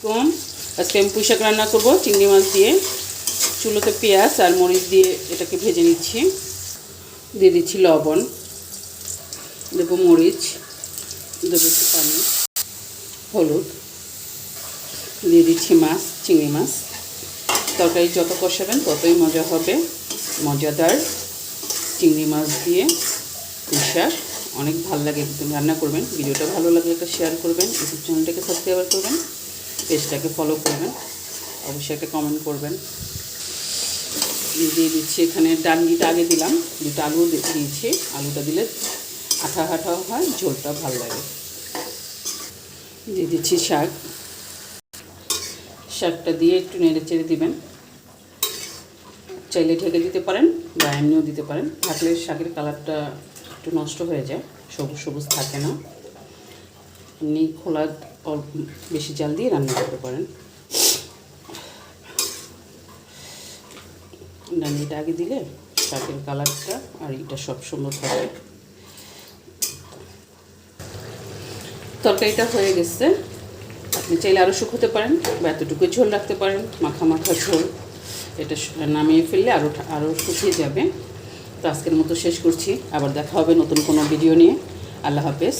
আলাইকুম। আজকে আমি পুঁই শাক রান্না করব চিংড়ি মাছ দিয়ে। চুলোতে পেঁয়াজ আর মরিচ দিয়ে এটাকে ভেজে নিচ্ছি। দিয়ে দিচ্ছি লবণ, দেবো মরিচ, দেবো একটু পানি, হলুদ, দিয়ে দিচ্ছি মাছ, চিংড়ি মাছ। তরকারি যত কষাবেন ততই মজা হবে। মজাদার চিংড়ি মাছ দিয়ে পুঁই শাক অনেক ভালো লাগে, রান্না করবেন। ভিডিওটা ভালো লাগলে একটা শেয়ার করবেন, ইউটিউব চ্যানেলটাকে সাবস্ক্রাইব করবেন, পেজটাকে ফলো করবেন, অবশ্যই একটা কমেন্ট করবেন। দিয়ে দিচ্ছি এখানে ডান্ডিটা আগে দিলাম, দুটো আলু দিয়েছি। আলুটা দিলে আঠা আঠা হয়, ঝোলটা ভালো লাগে। দিয়ে দিচ্ছি শাক, শাকটা দিয়ে একটু নেড়ে চেড়ে দিবেন। চাইলে ঢেকে দিতে পারেন বা এমনিও দিতে পারেন, থাকলে শাকের কালারটা একটু নষ্ট হয়ে যায়, সবুজ সবুজ থাকে না। এমনি খোলা বেশি জাল দিয়ে রান্না করতে পারেন। ডান্ডিটা আগে দিলে শাকের কালারটা আর এটা সব সুন্দর থাকে। তরকারিটা হয়ে গেছে। আপনি চাইলে আরও শুকোতে পারেন বা এতটুকু ঝোল রাখতে পারেন, মাখা মাখা ঝোল। এটা নামিয়ে ফেললে আরও শুকিয়ে যাবে। তো আজকের মতো শেষ করছি, আবার দেখা হবে নতুন কোনো ভিডিও নিয়ে। আল্লাহ হাফেজ।